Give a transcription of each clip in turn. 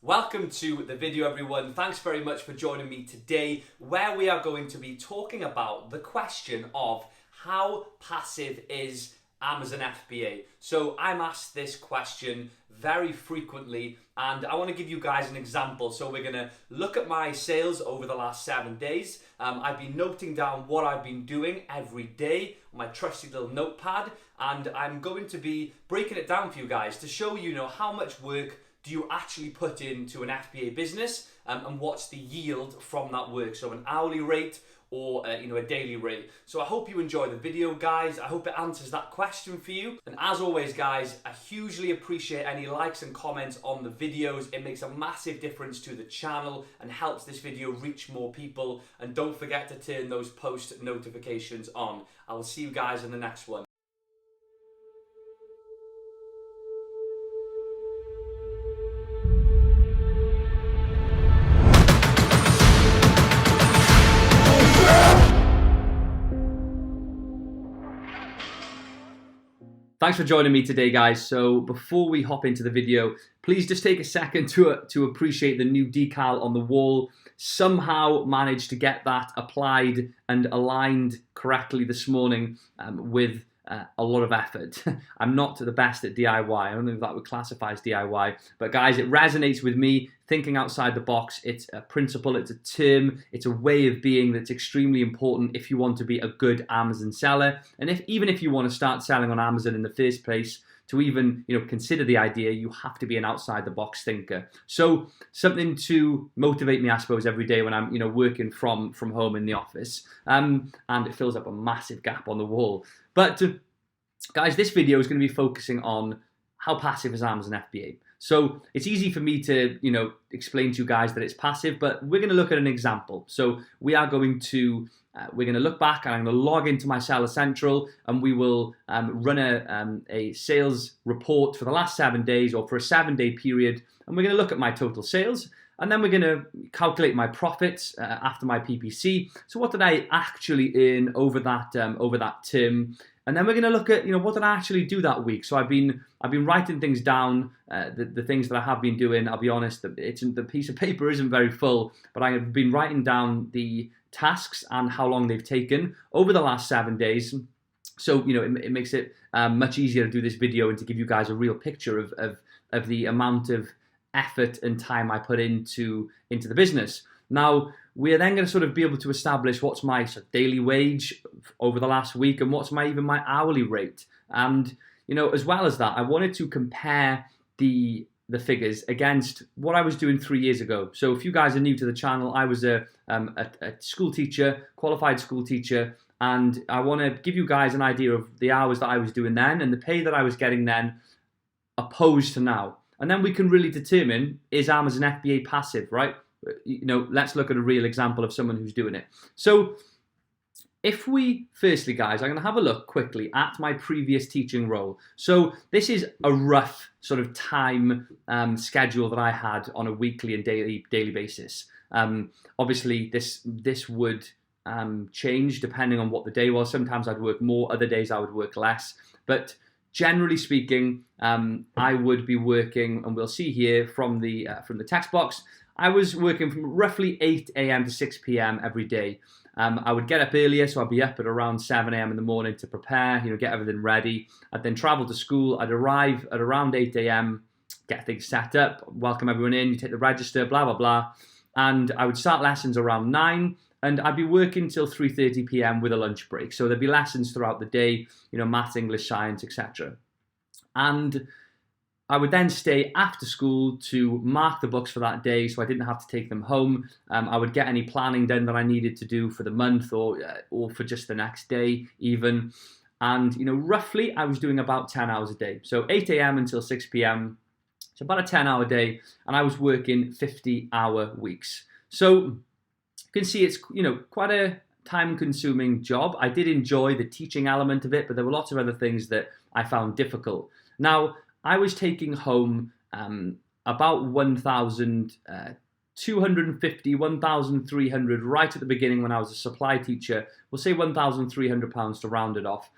Welcome to the video, everyone. Thanks very much for joining me today, where we are going to be talking about the question of how passive is Amazon FBA. So I'm asked this question very frequently, and I want to give you guys an example. So we're going to look at my sales over the last 7 days. I've been noting down what I've been doing every day on my trusty little notepad, and I'm going to be breaking it down for you guys to show you, how much work do you actually put into an FBA business, and what's the yield from that work. So an hourly rate or a daily rate. So I hope you enjoy the video, guys. I hope it answers that question for you. And as always, guys, I hugely appreciate any likes and comments on the videos. It makes a massive difference to the channel and helps this video reach more people. And don't forget to turn those post notifications on. I will see you guys in the next one. Thanks for joining me today, guys. So before we hop into the video, please just take a second to appreciate the new decal on the wall. Somehow managed to get that applied and aligned correctly this morning with a lot of effort. I'm not the best at DIY. I don't know if that would classify as DIY, but guys, it resonates with me. Thinking outside the box, it's a principle, it's a term, it's a way of being that's extremely important if you want to be a good Amazon seller. And even if you want to start selling on Amazon in the first place, to even consider the idea, you have to be an outside the box thinker. So something to motivate me, I suppose, every day when I'm working from home in the office, and it fills up a massive gap on the wall. But guys, this video is going to be focusing on how passive is Amazon FBA. So it's easy for me to explain to you guys that it's passive, but we're going to look at an example. So we are going to look back, and I'm going to log into my Seller Central, and we will run a sales report for the last 7 days, or for a 7-day period, and we're going to look at my total sales, and then we're going to calculate my profits after my PPC. So what did I actually earn over that term? And then we're going to look at what did I actually do that week. So I've been writing things down, the things that I have been doing. I'll be honest, the piece of paper isn't very full, but I have been writing down the tasks and how long they've taken over the last 7 days. So it makes it much easier to do this video and to give you guys a real picture of the amount of effort and time I put into the business. Now, we're then going to sort of be able to establish what's my daily wage over the last week and what's even my hourly rate. And, as well as that, I wanted to compare the figures against what I was doing 3 years ago. So if you guys are new to the channel, I was a school teacher, qualified school teacher, and I want to give you guys an idea of the hours that I was doing then and the pay that I was getting then opposed to now. And then we can really determine, is Amazon FBA passive, right? Let's look at a real example of someone who's doing it. So if we, firstly, guys, I'm going to have a look quickly at my previous teaching role. So this is a rough sort of time schedule that I had on a weekly and daily basis. Obviously, this would change depending on what the day was. Sometimes I'd work more, other days I would work less. But generally speaking, I would be working, and we'll see here from the text box, I was working from roughly 8 a.m. to 6 p.m. every day. I would get up earlier, so I'd be up at around 7 a.m. in the morning to prepare, get everything ready. I'd then travel to school. I'd arrive at around 8 a.m., get things set up, welcome everyone in, you take the register, blah, blah, blah. And I would start lessons around 9, and I'd be working till 3:30 p.m. with a lunch break. So there'd be lessons throughout the day, maths, English, science, etc. And I would then stay after school to mark the books for that day, so I didn't have to take them home. I would get any planning done that I needed to do for the month or for just the next day even. And, roughly I was doing about 10 hours a day. So 8 a.m. until 6 p.m., so about a 10-hour day, and I was working 50-hour weeks. So you can see it's, quite a time-consuming job. I did enjoy the teaching element of it, but there were lots of other things that I found difficult. Now, I was taking home about 1,250, 1,300 right at the beginning when I was a supply teacher. We'll say £1,300 to round it off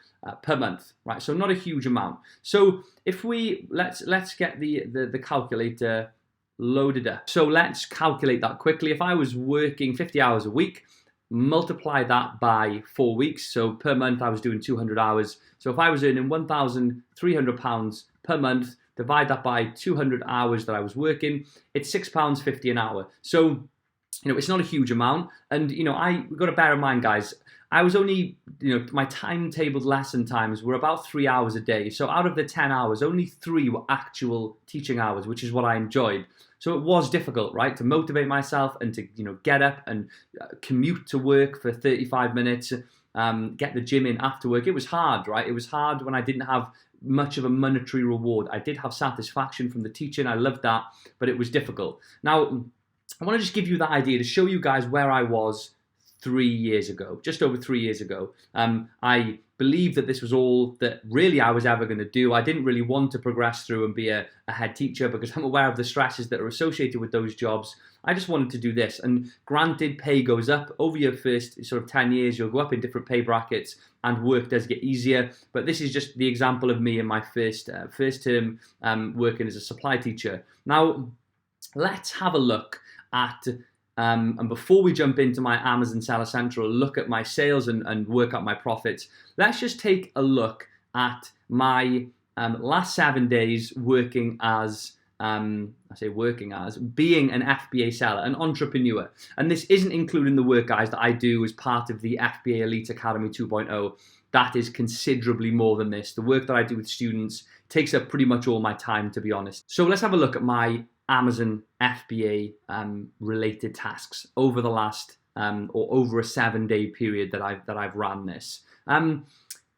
per month, right? So not a huge amount. So if we let's get the calculator loaded up. So let's calculate that quickly. If I was working 50 hours a week, multiply that by 4 weeks. So per month, I was doing 200 hours. So if I was earning £1,300 per month, divide that by 200 hours that I was working, it's £6.50 an hour. So, it's not a huge amount. And, we've got to bear in mind, guys, I was only, my timetabled lesson times were about 3 hours a day. So out of the 10 hours, only 3 were actual teaching hours, which is what I enjoyed. So it was difficult, right, to motivate myself and to, get up and commute to work for 35 minutes, get the gym in after work. It was hard, right? It was hard when I didn't have much of a monetary reward. I did have satisfaction from the teaching. I loved that, but it was difficult. Now, I want to just give you that idea to show you guys where I was 3 years ago, just over 3 years ago. I believed that this was all that really I was ever going to do. I didn't really want to progress through and be a head teacher because I'm aware of the stresses that are associated with those jobs. I just wanted to do this. And granted, pay goes up. Over your first sort of 10 years, you'll go up in different pay brackets and work does get easier. But this is just the example of me in my first term working as a supply teacher. Now, let's have a look at and before we jump into my Amazon Seller Central, look at my sales and work out my profits, let's just take a look at my last 7 days working as, being an FBA seller, an entrepreneur. And this isn't including the work, guys, that I do as part of the FBA Elite Academy 2.0. That is considerably more than this. The work that I do with students takes up pretty much all my time, to be honest. So let's have a look at my Amazon FBA related tasks over the last or over a 7-day period that I've ran this.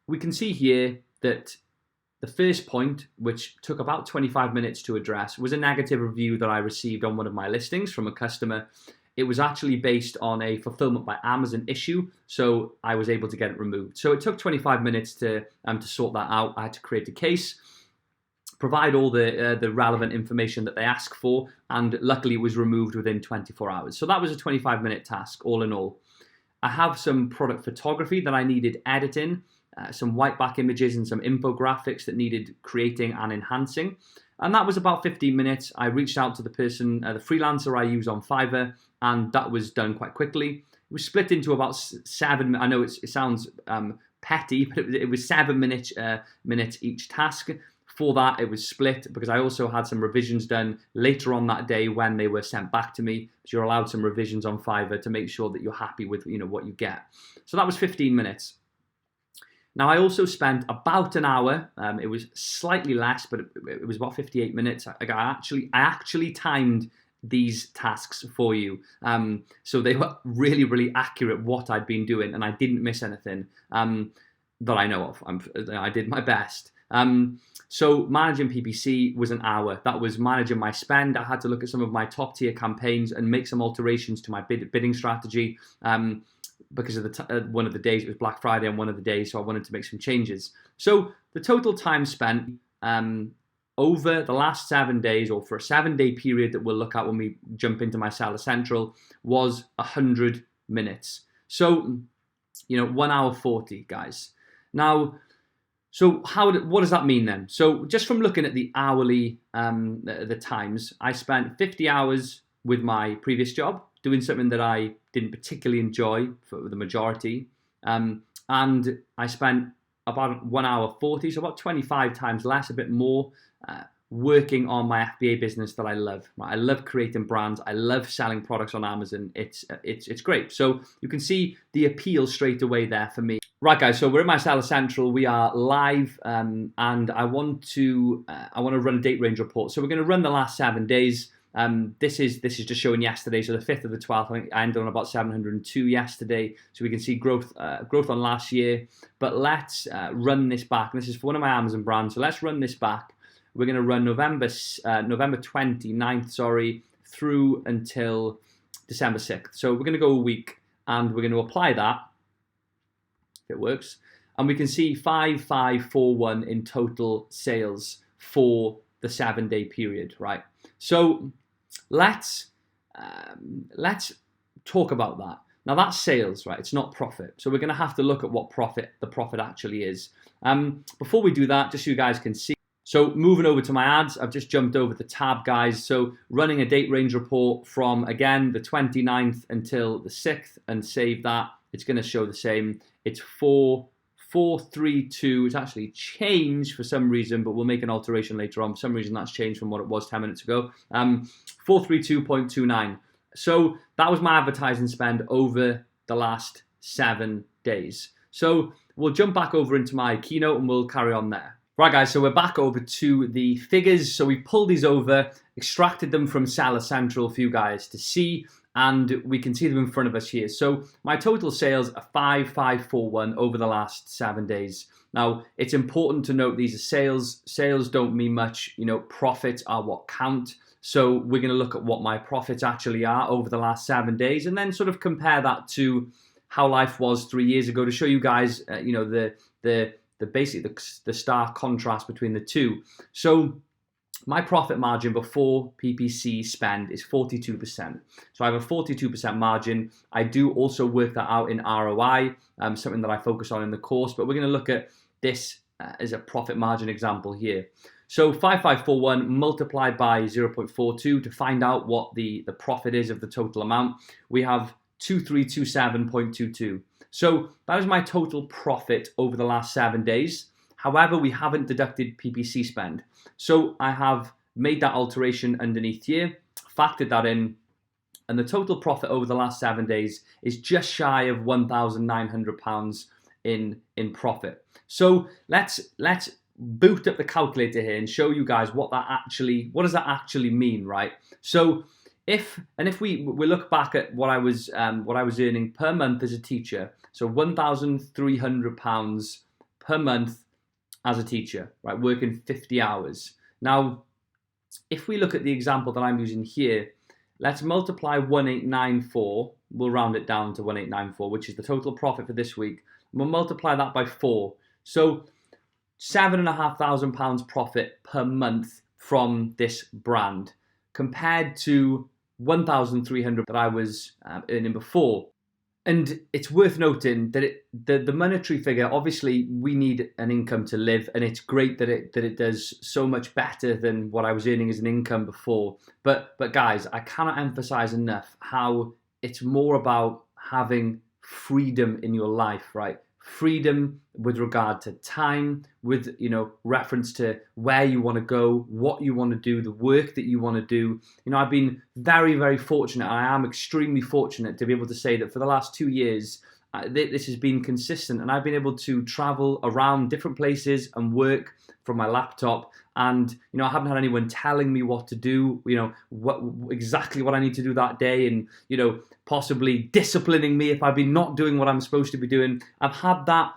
We can see here that the first point, which took about 25 minutes to address, was a negative review that I received on one of my listings from a customer. It was actually based on a fulfillment by Amazon issue, so I was able to get it removed. So it took 25 minutes to sort that out. I had to create a case, provide all the relevant information that they ask for, and luckily it was removed within 24 hours. So that was a 25-minute task, all in all. I have some product photography that I needed editing, some whiteback images and some infographics that needed creating and enhancing. And that was about 15 minutes. I reached out to the person, the freelancer I use on Fiverr, and that was done quite quickly. It was split into about 7, I know it sounds petty, but it was 7 minutes each task. For that, it was split because I also had some revisions done later on that day when they were sent back to me. So you're allowed some revisions on Fiverr to make sure that you're happy with what you get. So that was 15 minutes. Now I also spent about an hour. It was slightly less, but it was about 58 minutes. I actually timed these tasks for you, so they were really, really accurate what I'd been doing, and I didn't miss anything that I know of. I did my best. So managing PPC was an hour. That was managing my spend. I had to look at some of my top tier campaigns and make some alterations to my bidding strategy because of one of the days, it was Black Friday on one of the days, so I wanted to make some changes. So the total time spent over the last 7 days, or for a 7-day period that we'll look at when we jump into my Seller Central, was 100 minutes. So, 1 hour 40, guys. Now, so what does that mean then? So just from looking at the hourly, the times, I spent 50 hours with my previous job doing something that I didn't particularly enjoy for the majority. And I spent about 1 hour 40, so about 25 times less, a bit more, working on my FBA business that I love. I love creating brands. I love selling products on Amazon. It's great. So you can see the appeal straight away there for me. Right, guys, so we're in my Seller Central. We are live, and I want to run a date range report. So we're going to run the last 7 days. This is just showing yesterday, so the 5th of the 12th. I think I ended on about 702 yesterday, so we can see growth on last year. But let's run this back. And this is for one of my Amazon brands. So let's run this back. We're going to run November 29th, through until December 6th. So we're going to go a week, and we're going to apply that. It works, and we can see 5541 in total sales for the 7-day period, right? So let's talk about that. Now that's sales, right? It's not profit. So we're going to have to look at what the profit actually is. Before we do that, just so you guys can see. So moving over to my ads, I've just jumped over the tab, guys. So running a date range report from, again, the 29th until the 6th, and save that. It's going to show the same. It's 432. It's actually changed for some reason, but we'll make an alteration later on. For some reason, that's changed from what it was 10 minutes ago. 432.29. So that was my advertising spend over the last 7 days. So we'll jump back over into my keynote and we'll carry on there. Right, guys, so we're back over to the figures. So we pulled these over, extracted them from Seller Central for you guys to see, and we can see them in front of us here. So my total sales are 5541 over the last 7 days. Now, it's important to note these are sales. Sales don't mean much, profits are what count. So we're going to look at what my profits actually are over the last 7 days, and then sort of compare that to how life was 3 years ago to show you guys, the stark contrast between the two. So my profit margin before PPC spend is 42%. So I have a 42% margin. I do also work that out in ROI, something that I focus on in the course, but we're going to look at this as a profit margin example here. So 5541 multiplied by 0.42 to find out what the profit is of the total amount. We have 2327.22. So that is my total profit over the last 7 days. However, we haven't deducted PPC spend. So I have made that alteration underneath here, factored that in, and the total profit over the last 7 days is just shy of £1,900 in profit. So let's boot up the calculator here and show you guys what does that actually mean, right? So if we look back at what I was earning per month as a teacher, so £1,300 per month as a teacher, right, working 50 hours. Now, if we look at the example that I'm using here, let's multiply 1894. We'll round it down to 1894, which is the total profit for this week. We'll multiply that by 4. So £7,500 profit per month from this brand, compared to 1,300 that I was earning before. And it's worth noting that the monetary figure, obviously we need an income to live, and it's great that it does so much better than what I was earning as an income before. But guys, I cannot emphasize enough how it's more about having freedom in your life, right? Freedom with regard to time, with reference to where you want to go, what you want to do, the work that you want to do. I've been very, very fortunate. I am extremely fortunate to be able to say that for the last 2 years, this has been consistent, and I've been able to travel around different places and work from my laptop. And I haven't had anyone telling me what to do, exactly what I need to do that day, and possibly disciplining me if I've been not doing what I'm supposed to be doing. I've had that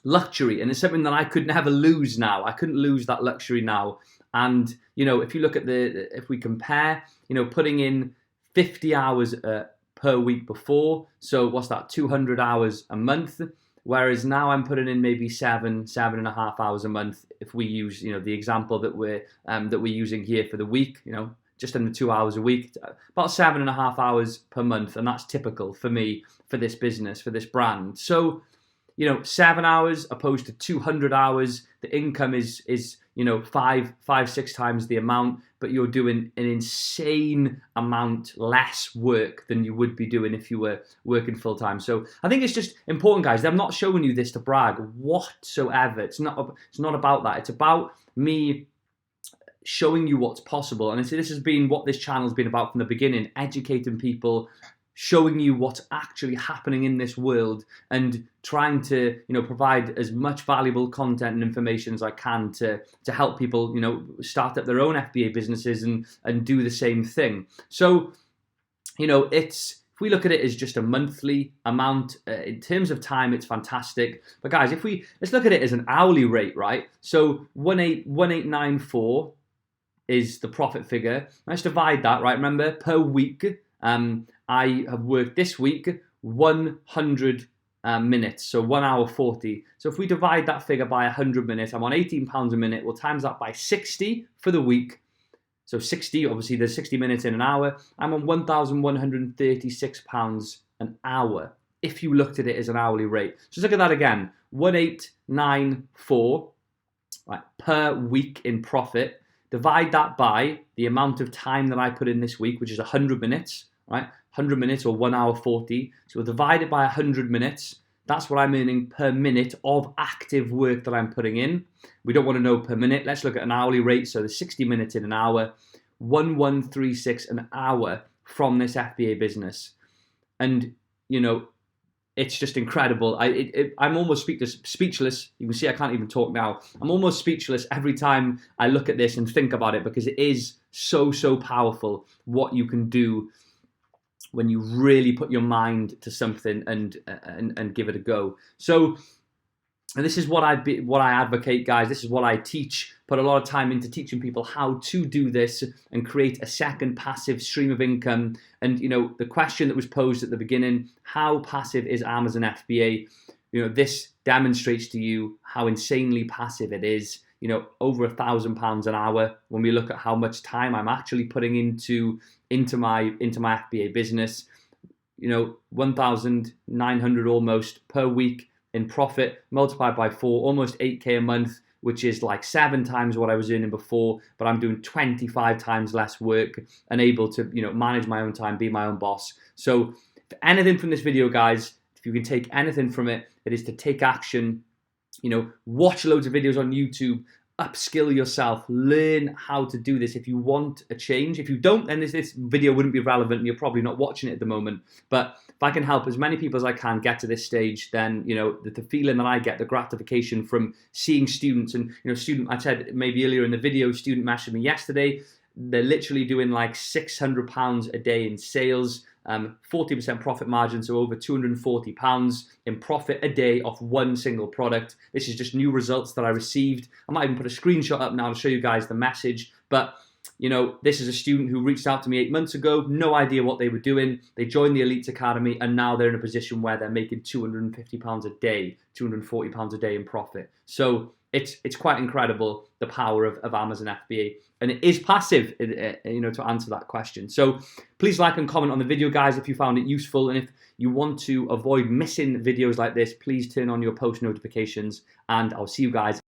luxury, and it's something that I could never lose now. I couldn't lose that luxury now. And if you look at if we compare, putting in 50 hours per week before, so what's that, 200 hours a month? Whereas now I'm putting in maybe 7.5 hours a month. If we use, the example that we're using here for the week, just under 2 hours a week, about 7.5 hours per month, and that's typical for me, for this business, for this brand. So, 7 hours opposed to 200 hours. The income is 5-6 times the amount, but you're doing an insane amount less work than you would be doing if you were working full time. So I think it's just important, guys. I'm not showing you this to brag whatsoever. It's not about that. It's about me showing you what's possible. And this has been what this channel's been about from the beginning: educating people, showing you what's actually happening in this world, and trying to provide as much valuable content and information as I can to help people start up their own FBA businesses and do the same thing. So if we look at it as just a monthly amount, in terms of time, it's fantastic. But guys, let's look at it as an hourly rate, right? So 1894 is the profit figure. Let's divide that, right? Remember, per week, I have worked this week 100 minutes, so 1 hour 40. So if we divide that figure by 100 minutes, I'm on £18 a minute. We'll times that by 60 for the week. So 60, obviously there's 60 minutes in an hour. I'm on £1,136 an hour if you looked at it as an hourly rate. So let's look at that again. 1894, right, per week in profit. Divide that by the amount of time that I put in this week, which is 100 minutes, right? 100 minutes or 1 hour 40. So divide it by 100 minutes. That's what I'm earning per minute of active work that I'm putting in. We don't want to know per minute. Let's look at an hourly rate. So the 60 minutes in an hour, 1136 an hour from this FBA business. And, you know, it's just incredible. I'm almost speechless. You can see I can't even talk now. I'm almost speechless every time I look at this and think about it, because it is so, so powerful what you can do when you really put your mind to something and give it a go. So, and this is what I advocate, guys. This is what I teach. Put a lot of time into teaching people how to do this and create a second passive stream of income. And, you know, the question that was posed at the beginning, how passive is Amazon FBA? You know, this demonstrates to you how insanely passive it is. You know, over £1,000 an hour when we look at how much time I'm actually putting into my FBA business. You know, 1,900 almost per week in profit, multiplied by 4, almost 8K a month, which is like 7 times what I was earning before, but I'm doing 25 times less work and able to, you know, manage my own time, be my own boss. So if anything from this video, guys, if you can take anything from it, it is to take action. You know, watch loads of videos on YouTube, upskill yourself, learn how to do this if you want a change. If you don't, then this video wouldn't be relevant and you're probably not watching it at the moment. But if I can help as many people as I can get to this stage, then, you know, the feeling that I get, the gratification from seeing students, and, you know, I said maybe earlier in the video, student messaged me yesterday. They're literally doing like £600 a day in sales, 40% profit margin, so over £240 in profit a day off one single product. This is just new results that I received. I might even put a screenshot up now to show you guys the message. But, you know, this is a student who reached out to me 8 months ago, no idea what they were doing. They joined the Elites Academy, and now they're in a position where they're making £250 a day, £240 a day in profit. So it's quite incredible, the power of Amazon FBA. And it is passive, you know, to answer that question. So please like and comment on the video, guys, if you found it useful. And if you want to avoid missing videos like this, please turn on your post notifications, and I'll see you guys